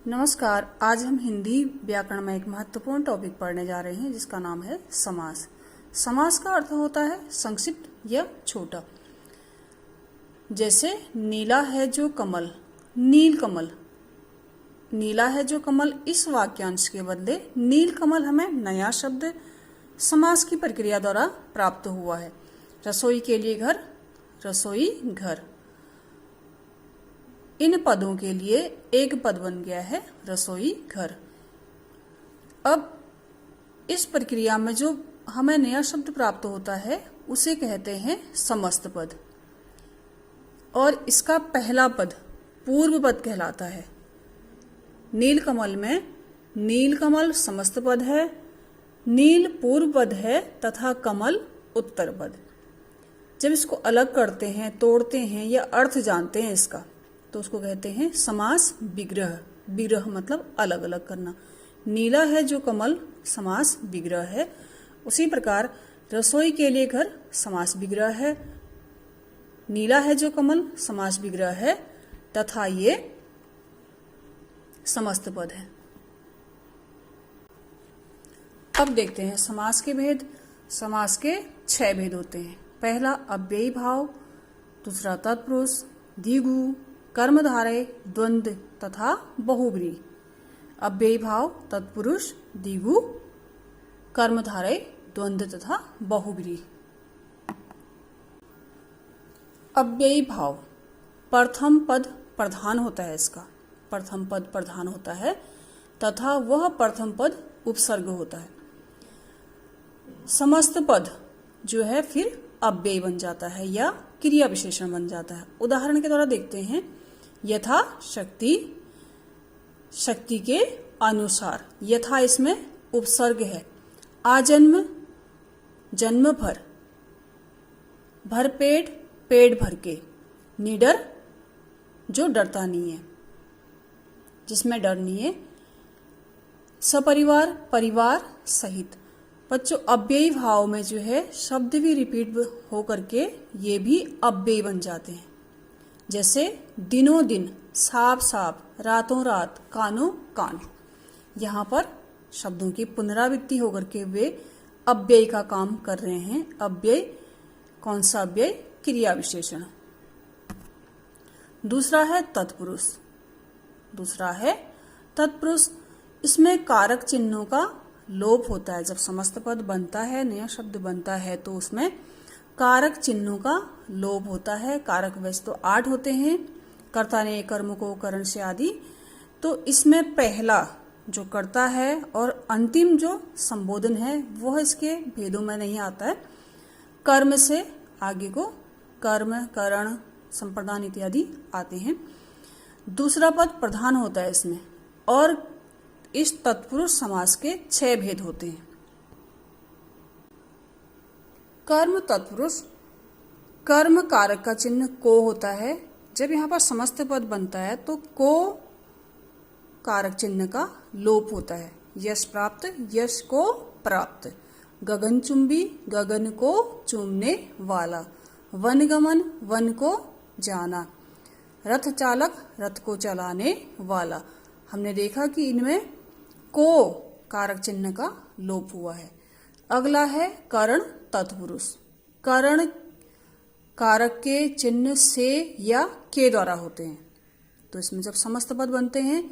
नमस्कार। आज हम हिंदी व्याकरण में एक महत्वपूर्ण टॉपिक पढ़ने जा रहे हैं जिसका नाम है समास। समास का अर्थ होता है संक्षिप्त या छोटा। जैसे नीला है जो कमल, नील कमल, नीला है जो कमल, इस वाक्यांश के बदले नील कमल हमें नया शब्द समास की प्रक्रिया द्वारा प्राप्त हुआ है। रसोई के लिए घर, रसोई घर। इन पदों के लिए एक पद बन गया है रसोई घर। अब इस प्रक्रिया में जो हमें नया शब्द प्राप्त होता है उसे कहते हैं समस्त पद, और इसका पहला पद पूर्व पद कहलाता है। नीलकमल में नीलकमल समस्त पद है, नील पूर्व पद है तथा कमल उत्तर पद। जब इसको अलग करते हैं, तोड़ते हैं या अर्थ जानते हैं इसका, तो उसको कहते हैं समास विग्रह। विग्रह मतलब अलग अलग करना। नीला है जो कमल समास विग्रह है। उसी प्रकार रसोई के लिए घर समास विग्रह है, नीला है जो कमल समास विग्रह है तथा ये समस्त पद है। अब देखते हैं समास के भेद। समास के 6 भेद होते हैं। पहला अव्ययी भाव, दूसरा तत्पुरुष, द्विगु, कर्मधारय, द्वंद्व तथा बहुब्रीहि। अव्ययी भाव, तत्पुरुष, द्विगु, कर्मधारय, द्वंद्व तथा बहुब्रीहि। अव्ययी भाव प्रथम पद प्रधान होता है, इसका प्रथम पद प्रधान होता है तथा वह प्रथम पद उपसर्ग होता है। समस्त पद जो है फिर अव्ययी बन जाता है या क्रिया विशेषण बन जाता है। उदाहरण के द्वारा देखते हैं। यथा शक्ति, शक्ति के अनुसार, यथा इसमें उपसर्ग है। आजन्म, जन्म भर, भरपेट, पेट भर के। निडर, जो डरता नहीं है, जिसमें डर नहीं है। सपरिवार, परिवार सहित। बच्चों अव्ययी भाव में जो है शब्द भी रिपीट हो करके ये भी अव्ययी बन जाते हैं। जैसे दिनों दिन, साफ साफ, रातों रात, कानों कान। यहाँ पर शब्दों की पुनरावृत्ति होकर के वे अव्ययी का काम कर रहे हैं। अव्ययी कौन सा अव्ययी? क्रिया विशेषण। दूसरा है तत्पुरुष। दूसरा है तत्पुरुष। इसमें कारक चिन्हों का लोप होता है। जब समस्त पद बनता है, नया शब्द बनता है, तो उसमें कारक चिन्हों का लोप होता है। कारक वैसे तो 8 होते हैं, कर्ता ने कर्म को, करण से आदि। तो इसमें पहला जो कर्ता है और अंतिम जो संबोधन है वह इसके भेदों में नहीं आता है। कर्म से आगे को कर्म, करण, संप्रदान इत्यादि आते हैं। दूसरा पद प्रधान होता है इसमें, और इस तत्पुरुष समास के 6 भेद होते हैं। कर्म तत्पुरुष। कर्म कारक का चिन्ह को होता है। जब यहाँ पर समस्त पद बनता है तो को कारक चिन्ह का लोप होता है। यश प्राप्त, यश को प्राप्त। गगनचुंबी, गगन को चूमने वाला। वनगमन, वन को जाना। रथ चालक, रथ को चलाने वाला। हमने देखा कि इनमें को कारक चिन्ह का लोप हुआ है। अगला है करण तत्पुरुष। करण कारक के चिन्ह से या के द्वारा होते हैं। तो इसमें जब समस्त पद बनते हैं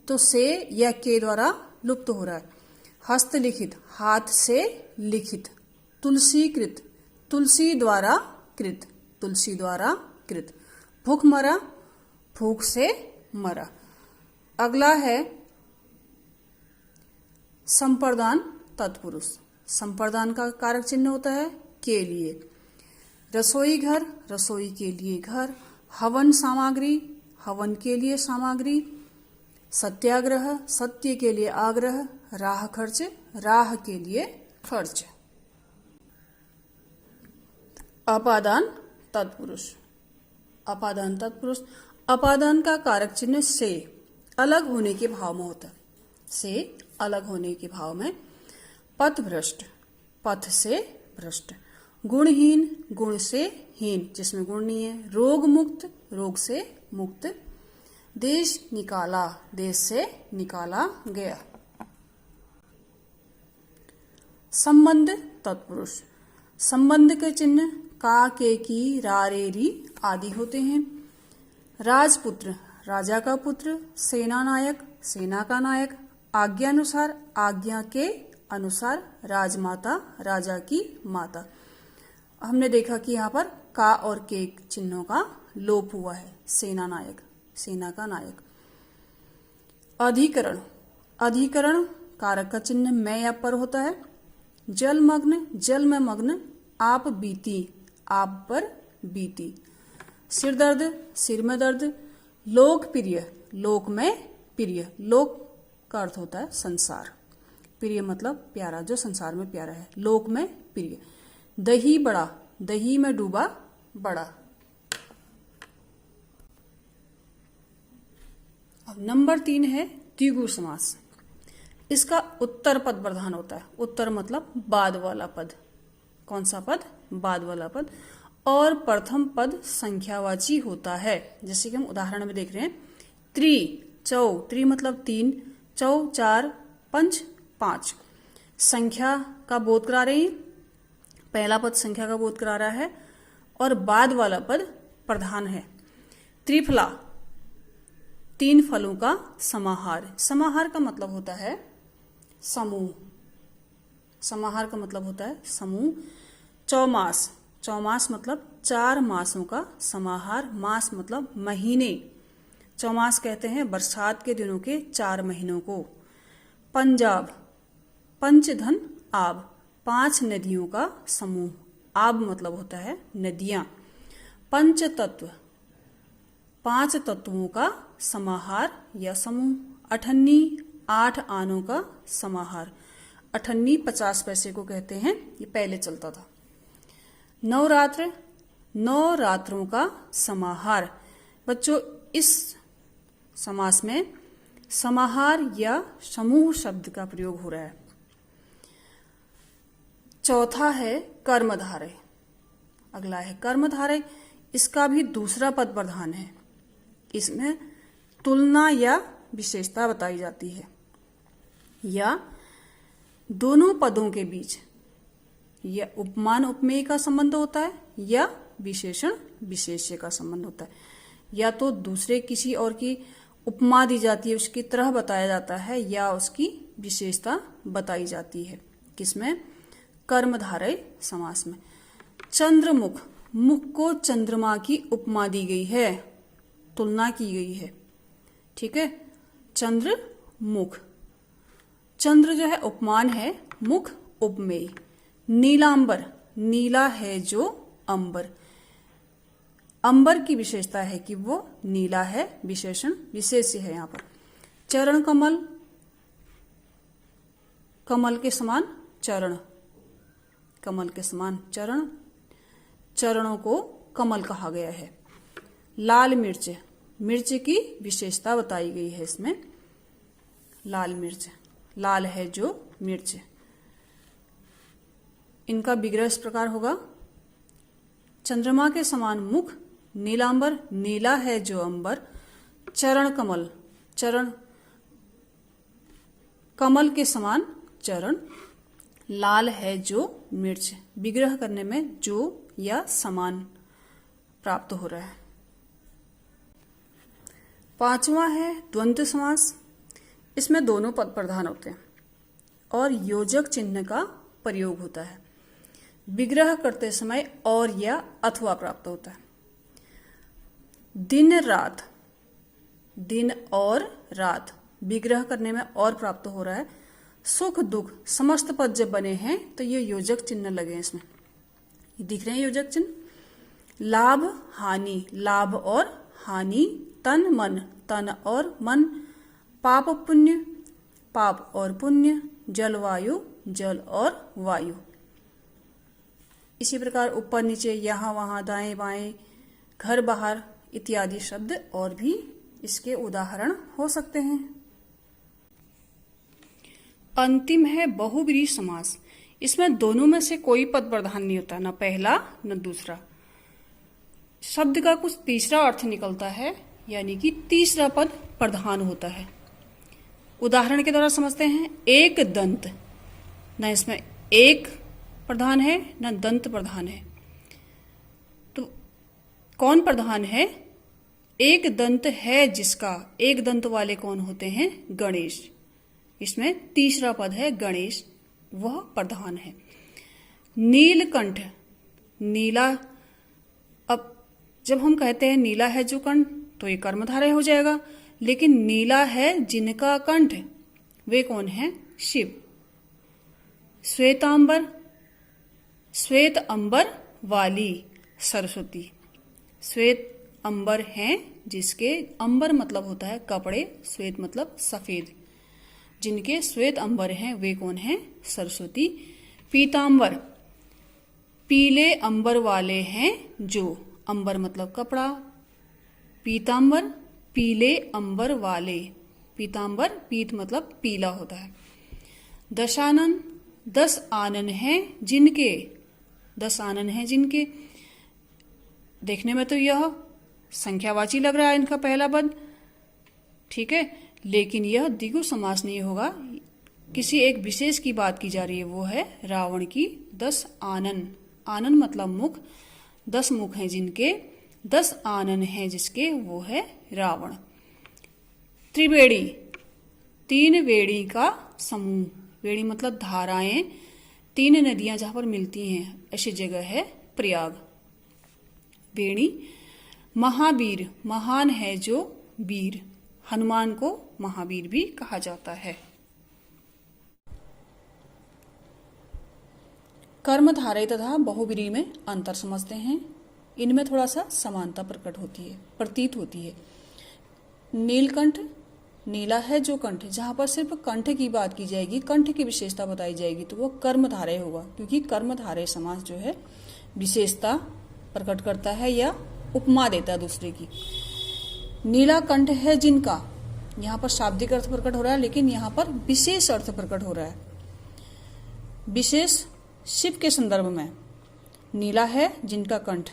तो से या के द्वारा लुप्त हो रहा है। हस्तलिखित, हाथ से लिखित। तुलसीकृत, तुलसी द्वारा कृत, तुलसी द्वारा कृत। भूखमरा, भूख से मरा। अगला है संप्रदान तत्पुरुष। संप्रदान का कारक चिन्ह होता है के लिए। रसोई घर, रसोई के लिए घर। हवन सामग्री, हवन के लिए सामग्री। सत्याग्रह, सत्य के लिए आग्रह। राह खर्च, राह के लिए खर्च। अपादान तत्पुरुष। अपादान तत्पुरुष। अपादान का कारक चिन्ह से, अलग होने के भाव में होता है। से अलग होने के भाव में। पथभ्रष्ट, पथ से भ्रष्ट। गुणहीन, गुण से हीन, जिसमें गुण नहीं है। रोग मुक्त, रोग से मुक्त। देश निकाला, देश से निकाला गया। संबंध तत्पुरुष, संबंध के चिन्ह का, के, की, रा, रे, री आदि होते हैं। राजपुत्र, राजा का पुत्र। सेना नायक, सेना का नायक। आज्ञा अनुसार, आज्ञा के अनुसार। राजमाता, राजा की माता। हमने देखा कि यहाँ पर का और के चिन्हों का लोप हुआ है। सेना नायक, सेना का नायक। अधिकरण, अधिकरण कारक का चिन्ह में या पर होता है। जलमग्न, जल में मग्न। आप बीती, आप पर बीती। सिर दर्द, सिर में दर्द। लोकप्रिय, लोक में प्रिय। लोक का अर्थ होता है संसार, प्रिय मतलब प्यारा, जो संसार में प्यारा है। लोक में प्रिय। दही बड़ा, दही में डूबा बड़ा। अब नंबर 3 है द्विगु समास। इसका उत्तर पद प्रधान होता है। उत्तर मतलब बाद वाला पद। कौन सा पद? बाद वाला पद। और प्रथम पद संख्यावाची होता है। जैसे कि हम उदाहरण में देख रहे हैं, त्रि, चौ, त्रि मतलब 3, चौ 4, पंच 5। संख्या का बोध करा रहे हैं। पहला पद संख्या का बोध करा रहा है और बाद वाला पद प्रधान है। त्रिफला, 3 फलों का समाहार। समाहार का मतलब होता है समूह। समाहार का मतलब होता है समूह। चौमास, चौमास मतलब 4 मासों का समाहार। मास मतलब महीने। चौमास कहते हैं बरसात के दिनों के 4 महीनों को। पंजाब, पंचधन आब, 5 नदियों का समूह। आब मतलब होता है नदियां। पंचतत्व, 5 तत्वों का समाहार या समूह। अठन्नी, 8 आनों का समाहार। अठन्नी 50 पैसे को कहते हैं, ये पहले चलता था। नवरात्र, 9 रात्रों का समाहार। बच्चों, इस समास में समाहार या समूह शब्द का प्रयोग हो रहा है। चौथा है कर्मधारय। अगला है कर्मधारय। इसका भी दूसरा पद प्रधान है। इसमें तुलना या विशेषता बताई जाती है, या दोनों पदों के बीच या उपमान उपमेय का संबंध होता है, या विशेषण विशेष्य का संबंध होता है। या तो दूसरे किसी और की उपमा दी जाती है, उसकी तरह बताया जाता है, या उसकी विशेषता बताई जाती है। किसमें? कर्मधारय समास में। चंद्रमुख, मुख को चंद्रमा की उपमा दी गई है, तुलना की गई है। ठीक है, चंद्र मुख। चंद्र जो है उपमान है, मुख उपमेय। नीलांबर, नीला है जो अंबर। अंबर की विशेषता है कि वो नीला है, विशेषण विशेष्य है यहाँ पर। चरण कमल, कमल के समान चरण, कमल के समान चरण, चरणों को कमल कहा गया है। लाल मिर्च, मिर्च की विशेषता बताई गई है इसमें। लाल मिर्च, लाल है जो मिर्च। इनका विग्रह इस प्रकार होगा। चंद्रमा के समान मुख, नीलांबर, नीला है जो अंबर। चरण कमल, चरण कमल के समान चरण। लाल है जो मिर्च। विग्रह करने में जो या समान प्राप्त हो रहा है। 5वां है द्वंद्व समास। इसमें दोनों पद प्रधान होते हैं और योजक चिन्ह का प्रयोग होता है। विग्रह करते समय और या अथवा प्राप्त होता है। दिन रात, दिन और रात, विग्रह करने में और प्राप्त हो रहा है। सुख दुख, समस्त पद जब बने हैं तो ये योजक चिन्ह लगे हैं इसमें। ये दिख रहे हैं योजक चिन्ह। लाभ हानि, लाभ और हानि। तन मन, तन और मन। पाप पुण्य, पाप और पुण्य। जलवायु, जल और वायु। इसी प्रकार ऊपर नीचे, यहाँ वहां, दाएं बाएं, घर बाहर इत्यादि शब्द और भी इसके उदाहरण हो सकते हैं। अंतिम है बहुब्रीहि समास। इसमें दोनों में से कोई पद प्रधान नहीं होता, न पहला न दूसरा। शब्द का कुछ तीसरा अर्थ निकलता है यानी कि तीसरा पद प्रधान होता है। उदाहरण के द्वारा समझते हैं। एक दंत, न इसमें एक प्रधान है न दंत प्रधान है, तो कौन प्रधान है? एक दंत है जिसका, एक दंत वाले कौन होते हैं? गणेश। इसमें तीसरा पद है गणेश, वह प्रधान है। नीलकंठ, नीला, अब जब हम कहते हैं नीला है जो कंठ तो ये कर्मधारय हो जाएगा, लेकिन नीला है जिनका कंठ वे कौन है? शिव। श्वेतांबर, श्वेत अंबर वाली सरस्वती। श्वेत अंबर हैं जिसके, अंबर मतलब होता है कपड़े, श्वेत मतलब सफेद, जिनके श्वेत अंबर हैं वे कौन हैं? सरस्वती। पीतांबर, पीले अंबर वाले हैं जो, अंबर मतलब कपड़ा, पीतांबर पीले अंबर वाले, पीतांबर पीत मतलब पीला होता है। दशानन, 10 आनन हैं जिनके, 10 आनन हैं जिनके, देखने में तो यह संख्यावाची लग रहा है इनका पहला पद, ठीक है, लेकिन यह द्विगु समास नहीं होगा। किसी एक विशेष की बात की जा रही है, वो है रावण की 10 आनन। आनन मतलब मुख, 10 मुख हैं जिनके, 10 आनन हैं जिसके, वो है रावण। त्रिवेणी, 3 वेणी का समूह, वेणी मतलब धाराएं, 3 नदियां जहां पर मिलती हैं ऐसी जगह है प्रयाग। वेणी। महावीर, महान है जो वीर, हनुमान को महावीर भी कहा जाता है। कर्मधारय तथा बहुव्रीहि में अंतर समझते हैं। इनमें थोड़ा सा समानता प्रकट होती है, प्रतीत होती है। नीलकंठ, नीला है जो कंठ, जहां पर सिर्फ कंठ की बात की जाएगी, कंठ की विशेषता बताई जाएगी, तो वो कर्मधारय होगा, क्योंकि कर्मधारय समास जो है विशेषता प्रकट करता है या उपमा देता है दूसरे की। नीला कंठ है जिनका, यहाँ पर शाब्दिक अर्थ प्रकट हो रहा है, लेकिन यहाँ पर विशेष अर्थ प्रकट हो रहा है। विशेष शिव के संदर्भ में, नीला है जिनका कंठ,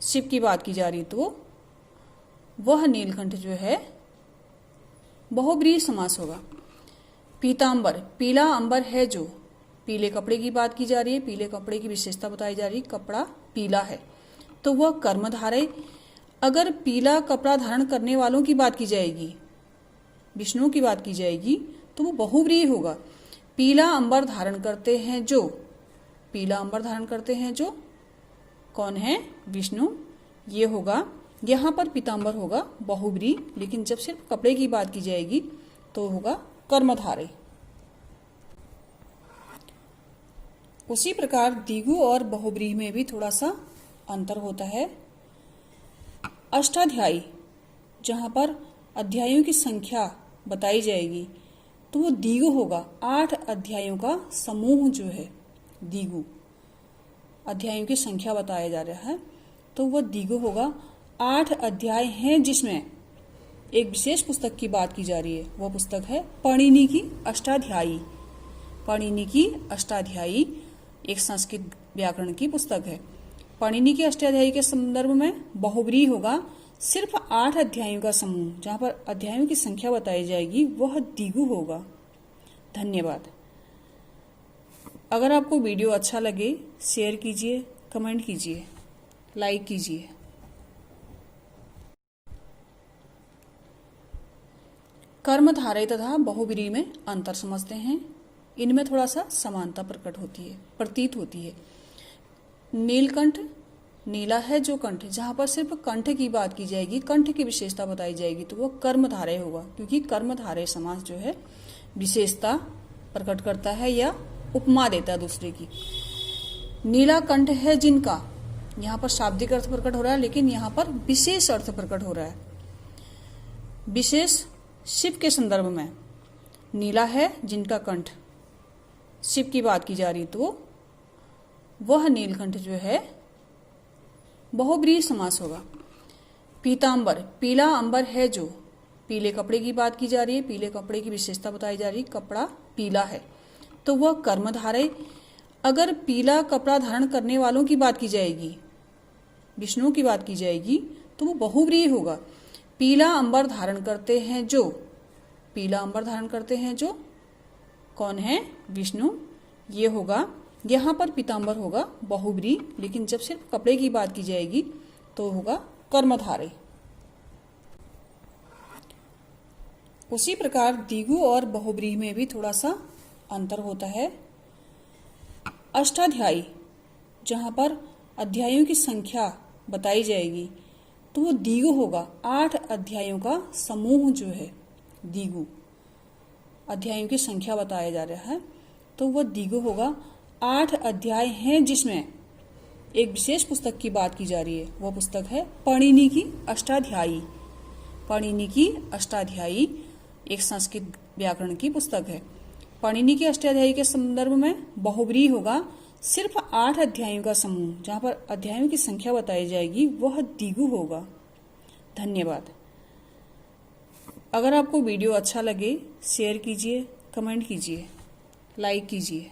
शिव की बात की जा रही, तो वह नीलकंठ जो है बहुव्रीहि समास होगा। पीतांबर, पीला अंबर है जो, पीले कपड़े की बात की जा रही है, पीले कपड़े की विशेषता बताई जा रही है, कपड़ा पीला है, तो वह कर्मधारय। अगर पीला कपड़ा धारण करने वालों की बात की जाएगी, विष्णु की बात की जाएगी, तो वो बहुव्रीहि होगा। पीला अंबर धारण करते हैं जो, पीला अंबर धारण करते हैं जो कौन है? विष्णु, ये होगा। यहाँ पर पीतांबर होगा बहुव्रीहि, लेकिन जब सिर्फ कपड़े की बात की जाएगी तो होगा कर्मधारय। उसी प्रकार द्विगु और बहुव्रीहि में भी थोड़ा सा अंतर होता है। अष्टाध्यायी, जहां पर अध्यायों की संख्या बताई जाएगी, तो वो द्विगु होगा। 8 अध्यायों का समूह जो है द्विगु, अध्यायों की संख्या बताया जा रहा है, तो वह द्विगु होगा। 8 अध्याय हैं जिसमें एक विशेष पुस्तक की बात की जा रही है, वह पुस्तक है पाणिनि की अष्टाध्यायी। पाणिनि की अष्टाध्यायी एक संस्कृत व्याकरण की पुस्तक है। पाणिनि की अष्टाध्यायी के संदर्भ में बहुव्रीहि होगा। सिर्फ 8 अध्यायों का समूह, जहां पर अध्यायों की संख्या बताई जाएगी, वह द्विगु होगा। धन्यवाद। अगर आपको वीडियो अच्छा लगे, शेयर कीजिए, कमेंट कीजिए, लाइक कीजिए। कर्मधारय तथा बहुव्रीहि में अंतर समझते हैं। इनमें थोड़ा सा समानता प्रकट होती है, प्रतीत होती है। नीलकंठ, नीला है जो कंठ, जहां पर सिर्फ कंठ की बात की जाएगी, कंठ की विशेषता बताई जाएगी, तो वो कर्मधारय होगा, क्योंकि कर्मधारय समास जो है विशेषता प्रकट करता है या उपमा देता है दूसरे की। नीला कंठ है जिनका, यहाँ पर शाब्दिक अर्थ प्रकट हो रहा है, लेकिन यहाँ पर विशेष अर्थ प्रकट हो रहा है। विशेष शिव के संदर्भ में, नीला है जिनका कंठ, शिव की बात की जा रही, तो वह नीलकंठ जो है बहुव्रीहि समास होगा। पीतांबर, पीला अंबर है जो, पीले कपड़े की बात की जा रही है, पीले कपड़े की विशेषता बताई जा रही है, कपड़ा पीला है, तो वह कर्मधारय। अगर पीला कपड़ा धारण करने वालों की बात की जाएगी, विष्णु की बात की जाएगी, तो वो बहुव्रीहि होगा। पीला अंबर धारण करते हैं जो, पीला अंबर धारण करते हैं जो कौन है? विष्णु। ये होगा, यहाँ पर पीतांबर होगा बहुब्रीहि, लेकिन जब सिर्फ कपड़े की बात की जाएगी तो होगा कर्मधारय। उसी प्रकार द्विगु और बहुब्रीहि में भी थोड़ा सा अंतर होता है। अष्टाध्यायी, जहाँ पर अध्यायों की संख्या बताई जाएगी तो वो द्विगु होगा। 8 अध्यायों का समूह जो है द्विगु, अध्यायों की संख्या बताया जा रहा है तो वह द्विगु होगा। 8 अध्याय हैं जिसमें एक विशेष पुस्तक की बात की जा रही है, वह पुस्तक है पाणिनि की अष्टाध्यायी। पाणिनि की अष्टाध्यायी एक संस्कृत व्याकरण की पुस्तक है। पाणिनि की अष्टाध्यायी के संदर्भ में बहुब्रीहि होगा, सिर्फ 8 अध्यायों का समूह, जहाँ पर अध्यायों की संख्या बताई जाएगी वह द्विगु होगा। धन्यवाद। अगर आपको वीडियो अच्छा लगे शेयर कीजिए, कमेंट कीजिए, लाइक कीजिए।